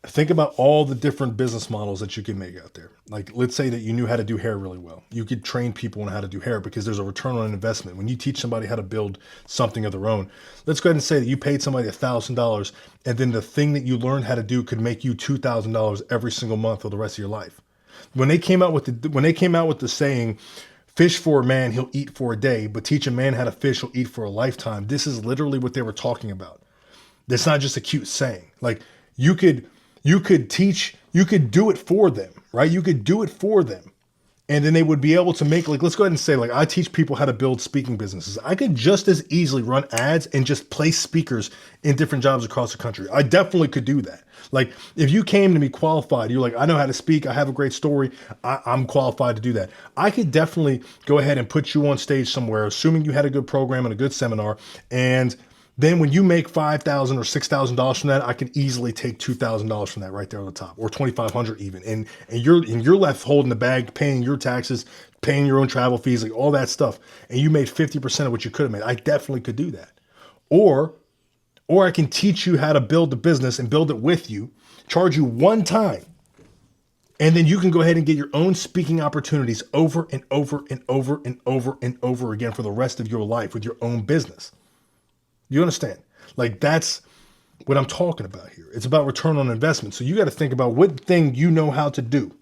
think about all the different business models that you can make out there. Like, let's say that you knew how to do hair really well. You could train people on how to do hair because there's a return on investment. When you teach somebody how to build something of their own, let's go ahead and say that you paid somebody $1,000 and then the thing that you learned how to do could make you $2,000 every single month for the rest of your life. When they came out with the saying, fish for a man, he'll eat for a day, but teach a man how to fish, he'll eat for a lifetime. This is literally what they were talking about. That's not just a cute saying. Like, you could you could do it for them, right? You could do it for them. And then they would be able to make, like, let's go ahead and say, like, I teach people how to build speaking businesses. I could just as easily run ads and just place speakers in different jobs across the country. I definitely could do that. Like, if you came to me qualified, you're like, I know how to speak, I have a great story, I'm qualified to do that. I could definitely go ahead and put you on stage somewhere, assuming you had a good program and a good seminar, and then when you make $5,000 or $6,000 from that, I can easily take $2,000 from that right there on the top, or $2,500 even. And you're left holding the bag, paying your taxes, paying your own travel fees, like all that stuff. And you made 50% of what you could have made. I definitely could do that. Or or I can teach you how to build the business and build it with you, charge you one time. And then you can go ahead and get your own speaking opportunities over and over and over and over and over again for the rest of your life with your own business. You understand? Like, that's what I'm talking about here. It's about return on investment. So you got to think about what thing you know how to do.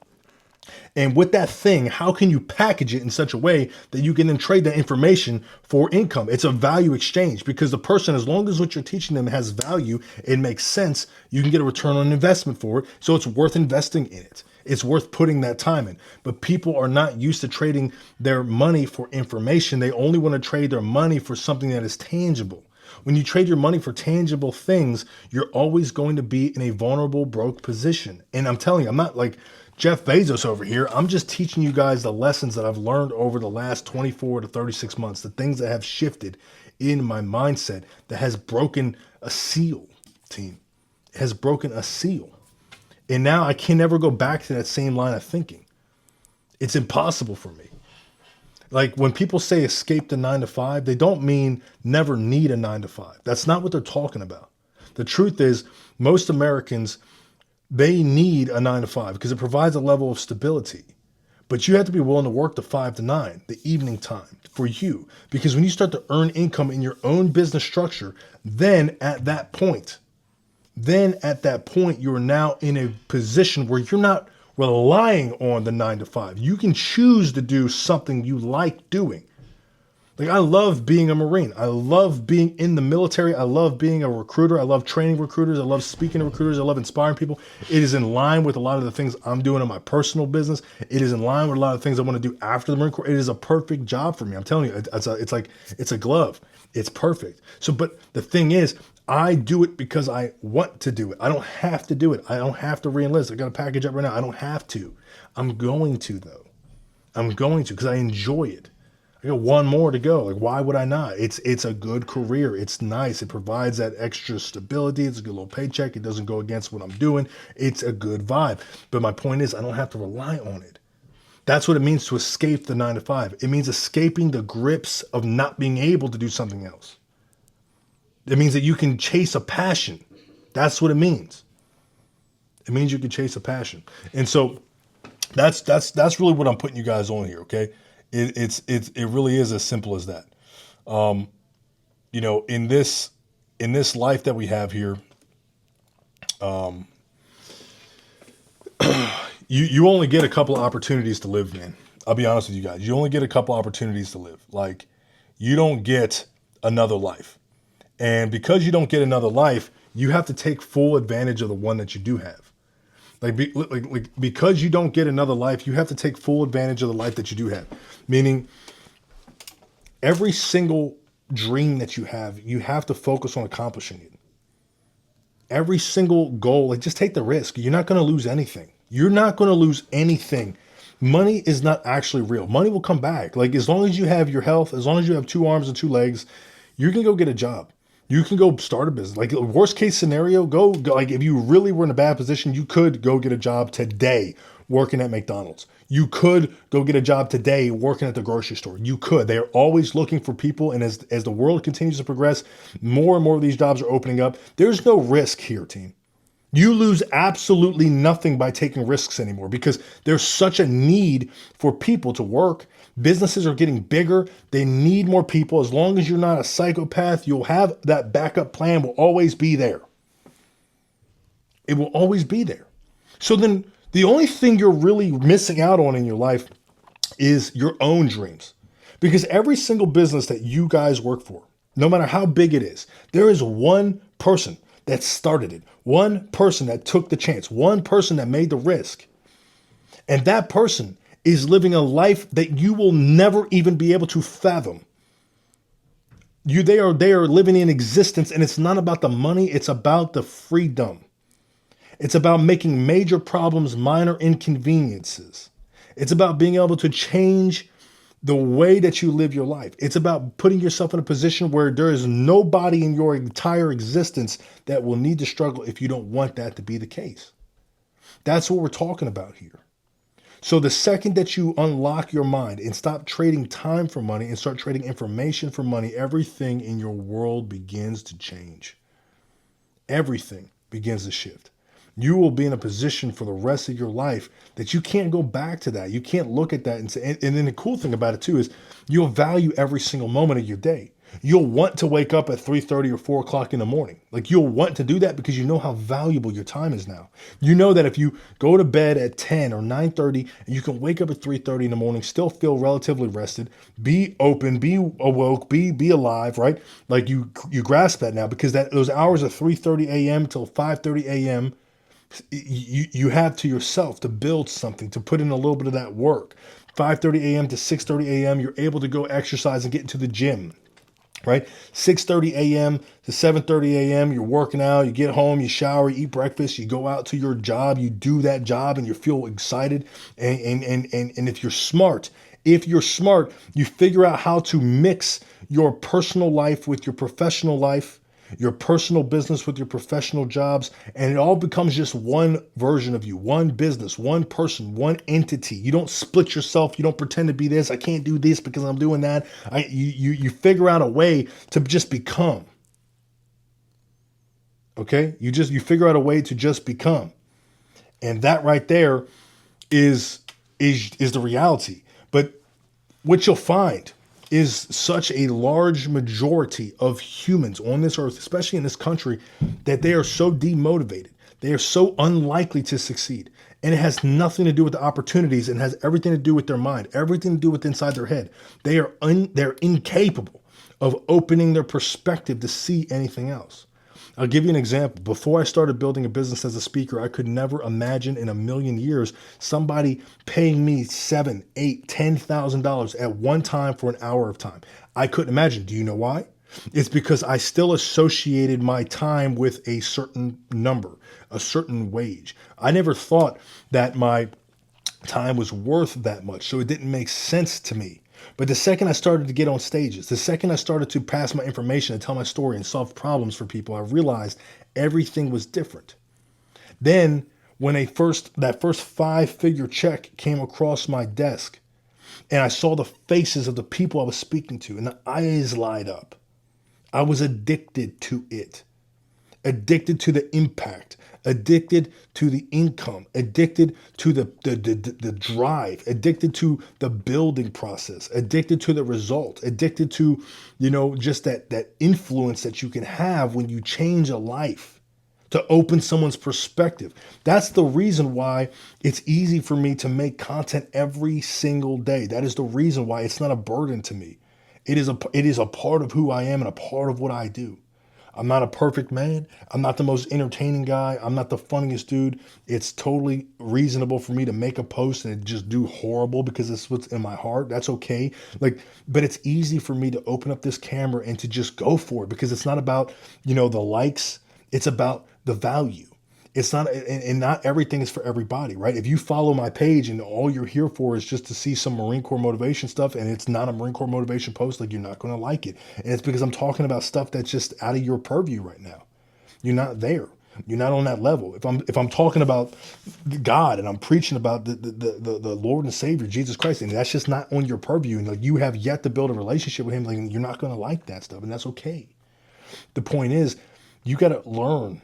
And with that thing, how can you package it in such a way that you can then trade that information for income? It's a value exchange, because the person, as long as what you're teaching them has value, it makes sense, you can get a return on investment for it. So it's worth investing in it. It's worth putting that time in. But people are not used to trading their money for information. They only want to trade their money for something that is tangible. When you trade your money for tangible things, you're always going to be in a vulnerable, broke position. And I'm telling you, I'm not like Jeff Bezos over here. I'm just teaching you guys the lessons that I've learned over the last 24 to 36 months, the things that have shifted in my mindset that has broken a seal, team. It has broken a seal. And now I can never go back to that same line of thinking. It's impossible for me. Like, when people say escape the 9 to 5, they don't mean never need a 9 to 5. That's not what they're talking about. The truth is, most Americans, they need a 9 to 5 because it provides a level of stability. But you have to be willing to work the 5 to 9, the evening time for you. Because when you start to earn income in your own business structure, then at that point, you're now in a position where you're not relying on the 9 to 5. You can choose to do something you like doing. Like, I love being a Marine. I love being in the military. I love being a recruiter. I love training recruiters. I love speaking to recruiters. I love inspiring people. It is in line with a lot of the things I'm doing in my personal business. It is in line with a lot of things I want to do after the Marine Corps. It is a perfect job for me. I'm telling you, it's a glove. It's perfect. So, but the thing is, I do it because I want to do it. I don't have to do it. I don't have to re-enlist. I got a package up right now. I don't have to. I'm going to, though. I'm going to, because I enjoy it. I got one more to go. Like, why would I not? It's a good career. It's nice. It provides that extra stability. It's a good little paycheck. It doesn't go against what I'm doing. It's a good vibe. But my point is, I don't have to rely on it. That's what it means to escape the 9 to 5. It means escaping the grips of not being able to do something else. It means that you can chase a passion. That's what it means. It means you can chase a passion. And so that's really what I'm putting you guys on here, okay? It really is as simple as that. In this life that we have here, you only get a couple of opportunities to live, man. I'll be honest with you guys. You only get a couple opportunities to live. Like, you don't get another life. And because you don't get another life, you have to take full advantage of the one that you do have. Because you don't get another life, you have to take full advantage of the life that you do have. Meaning, every single dream that you have to focus on accomplishing it. Every single goal, like, just take the risk. You're not going to lose anything. You're not going to lose anything. Money is not actually real. Money will come back. Like, as long as you have your health, as long as you have 2 arms and 2 legs, you can go get a job. You can go start a business. Like, worst case scenario, go. Like, if you really were in a bad position, you could go get a job today working at McDonald's. You could go get a job today working at the grocery store. You could. They are always looking for people. And as the world continues to progress, more and more of these jobs are opening up. There's no risk here, team. You lose absolutely nothing by taking risks anymore because there's such a need for people to work. Businesses are getting bigger. They need more people. As long as you're not a psychopath, you'll have that backup plan will always be there. It will always be there. So then the only thing you're really missing out on in your life is your own dreams. Because every single business that you guys work for, no matter how big it is, there is one person that started it, one person that took the chance, one person that made the risk. And that person is living a life that you will never even be able to fathom. They are living in existence, and it's not about the money, it's about the freedom. It's about making major problems minor inconveniences. It's about being able to change the way that you live your life. It's about putting yourself in a position where there is nobody in your entire existence that will need to struggle if you don't want that to be the case. That's what we're talking about here. So the second that you unlock your mind and stop trading time for money and start trading information for money, everything in your world begins to change. Everything begins to shift. You will be in a position for the rest of your life that you can't go back to that. You can't look at that and say, and then the cool thing about it too is you'll value every single moment of your day. You'll want to wake up at 3:30 or 4 o'clock in the morning. Like you'll want to do that because you know how valuable your time is now. You know that if you go to bed at 10 or 9:30 and you can wake up at 3:30 in the morning, still feel relatively rested, be open, be awoke, be alive, right? Like you grasp that now because those hours of 3:30 a.m. till 5:30 a.m. You have to yourself to build something, to put in a little bit of that work. 5:30 a.m. to 6:30 a.m. you're able to go exercise and get into the gym. Right? 6:30 a.m. to 7:30 a.m. you're working out, you get home, you shower, you eat breakfast, you go out to your job, you do that job and you feel excited. And if you're smart, you figure out how to mix your personal life with your professional life, your personal business with your professional jobs, and it all becomes just one version of you, one business, one person, one entity. You don't split yourself. You don't pretend to be this. I can't do this because I'm doing that. You figure out a way to just become. Okay? You figure out a way to just become. And that right there is the reality. But what you'll find is such a large majority of humans on this earth, especially in this country, that they are so demotivated. They are so unlikely to succeed. And it has nothing to do with the opportunities and has everything to do with their mind, everything to do with inside their head. They're incapable of opening their perspective to see anything else. I'll give you an example. Before I started building a business as a speaker, I could never imagine in a million years somebody paying me $7,000, $8,000, $10,000 at one time for an hour of time. I couldn't imagine. Do you know why? It's because I still associated my time with a certain number, a certain wage. I never thought that my time was worth that much, so it didn't make sense to me. But the second I started to get on stages, the second I started to pass my information and tell my story and solve problems for people, I realized everything was different. Then when that first 5-figure check came across my desk and I saw the faces of the people I was speaking to and the eyes light up, I was addicted to it. Addicted to the impact, addicted to the income, addicted to the drive, addicted to the building process, addicted to the result, addicted to, just that influence that you can have when you change a life to open someone's perspective. That's the reason why it's easy for me to make content every single day. That is the reason why it's not a burden to me. It is a part of who I am and a part of what I do. I'm not a perfect man. I'm not the most entertaining guy. I'm not the funniest dude. It's totally reasonable for me to make a post and just do horrible because it's what's in my heart. That's okay. But it's easy for me to open up this camera and to just go for it because it's not about, the likes. It's about the value. It's not, and not everything is for everybody, right? If you follow my page and all you're here for is just to see some Marine Corps motivation stuff and it's not a Marine Corps motivation post, you're not going to like it. And it's because I'm talking about stuff that's just out of your purview right now. You're not there. You're not on that level. If I'm talking about God and I'm preaching about the Lord and Savior, Jesus Christ, and that's just not on your purview, and you have yet to build a relationship with him, you're not going to like that stuff, and that's okay. The point is, you got to learn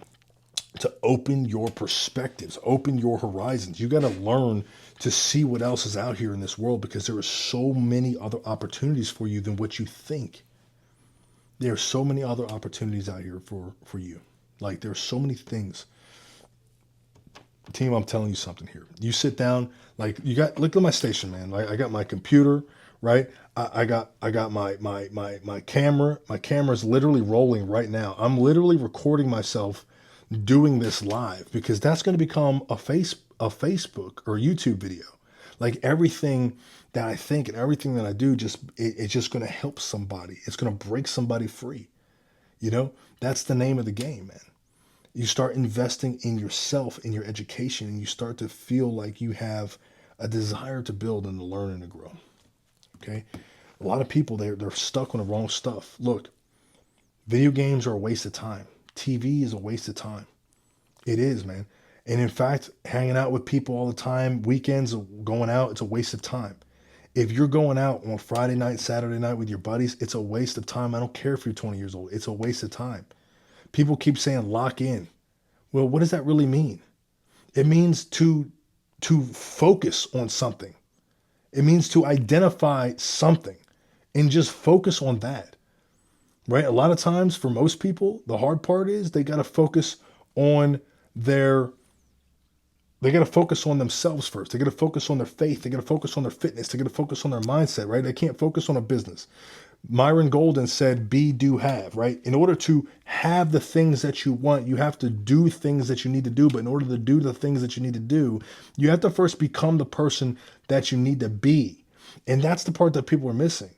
to open your perspectives, open your horizons. You got to learn to see what else is out here in this world, because there are so many other opportunities for you than what you think. There are so many other opportunities out here for you. Like, there are so many things. Team, I'm telling you something here. You sit down, like, you got, look at my station, man. Like, I got my computer, right? I got my camera. My camera's literally rolling right now. I'm literally recording myself doing this live, because that's going to become a Facebook or YouTube video. Like, everything that I think and everything that I do, it's just going to help somebody. It's going to break somebody free. You know, that's the name of the game, man. You start investing in yourself, in your education, and you start to feel like you have a desire to build and to learn and to grow. Okay. A lot of people, they're stuck on the wrong stuff. Look, video games are a waste of time. TV is a waste of time. It is, man. And in fact, hanging out with people all the time, weekends, going out, it's a waste of time. If you're going out on Friday night, Saturday night with your buddies, it's a waste of time. I don't care if you're 20 years old. It's a waste of time. People keep saying lock in. Well, what does that really mean? It means to focus on something. It means to identify something and just focus on that. Right? A lot of times for most people, the hard part is they got to focus on they got to focus on themselves first. They got to focus on their faith. They got to focus on their fitness. They got to focus on their mindset, right? They can't focus on a business. Myron Golden said, be, do, have, right? In order to have the things that you want, you have to do things that you need to do. But in order to do the things that you need to do, you have to first become the person that you need to be. And that's the part that people are missing.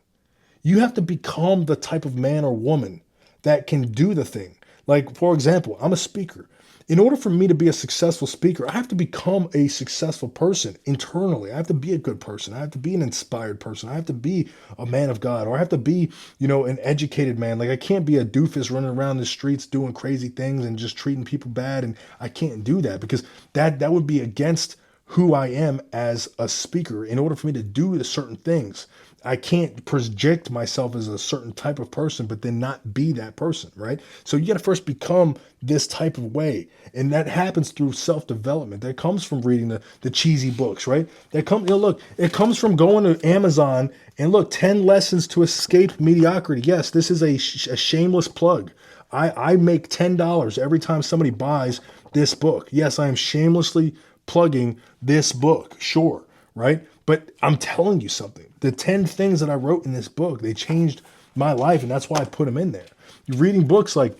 You have to become the type of man or woman that can do the thing. Like, for example, I'm a speaker. In order for me to be a successful speaker, I have to become a successful person internally. I have to be a good person. I have to be an inspired person. I have to be a man of God, or I have to be, an educated man. Like, I can't be a doofus running around the streets doing crazy things and just treating people bad. And I can't do that, because that would be against who I am as a speaker. In order for me to do the certain things, I can't project myself as a certain type of person, but then not be that person, right? So you got to first become this type of way. And that happens through self-development. That comes from reading the cheesy books, right? That comes, look, it comes from going to Amazon and look, 10 lessons to escape mediocrity. Yes, this is a shameless plug. I make $10 every time somebody buys this book. Yes, I am shamelessly plugging this book, sure, right? But I'm telling you something. The 10 things that I wrote in this book, they changed my life, and that's why I put them in there. You're reading books like,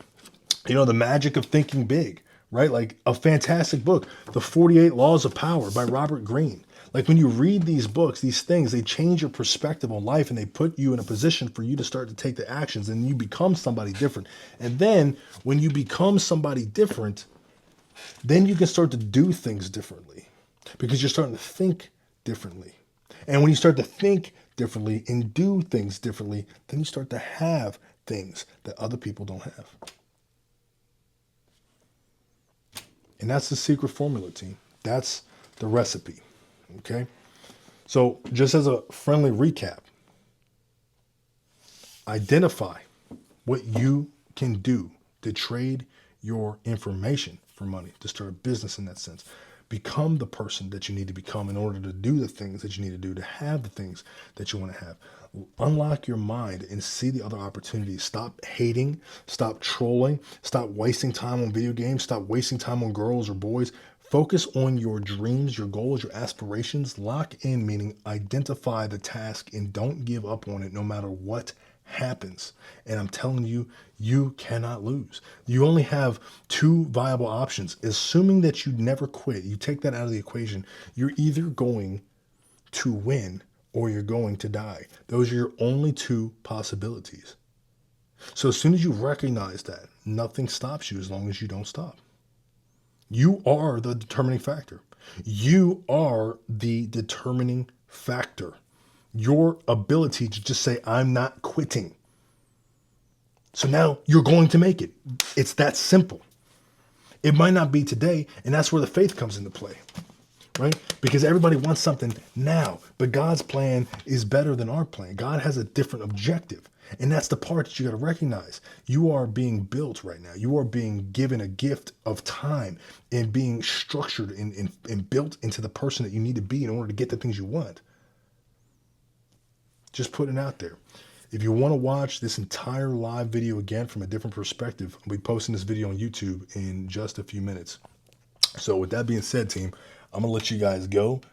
The Magic of Thinking Big, right? Like, a fantastic book, The 48 Laws of Power by Robert Greene. Like, when you read these books, these things, they change your perspective on life, and they put you in a position for you to start to take the actions, and you become somebody different. And then when you become somebody different, then you can start to do things differently, because you're starting to think differently. And when you start to think differently and do things differently, then you start to have things that other people don't have. And that's the secret formula, team. That's the recipe. Okay? So just as a friendly recap, identify what you can do to trade your information for money, to start a business in that sense. Become the person that you need to become in order to do the things that you need to do, to have the things that you want to have. Unlock your mind and see the other opportunities. Stop hating, stop trolling, stop wasting time on video games, stop wasting time on girls or boys. Focus on your dreams, your goals, your aspirations. Lock in, meaning identify the task and don't give up on it no matter what happens. And I'm telling you, you cannot lose. You only have two viable options. Assuming that you never quit, you take that out of the equation, you're either going to win or you're going to die. Those are your only two possibilities. So as soon as you recognize that, nothing stops you as long as you don't stop. You are the determining factor. You are the determining factor. Your ability to just say, I'm not quitting. So now you're going to make it. It's that simple. It might not be today, and that's where the faith comes into play, right? Because everybody wants something now, but God's plan is better than our plan. God has a different objective. And that's the part that you got to recognize. You are being built right now. You are being given a gift of time and being structured and built into the person that you need to be in order to get the things you want. Just putting it out there. If you want to watch this entire live video again from a different perspective, I'll be posting this video on YouTube in just a few minutes. So with that being said, team, I'm going to let you guys go.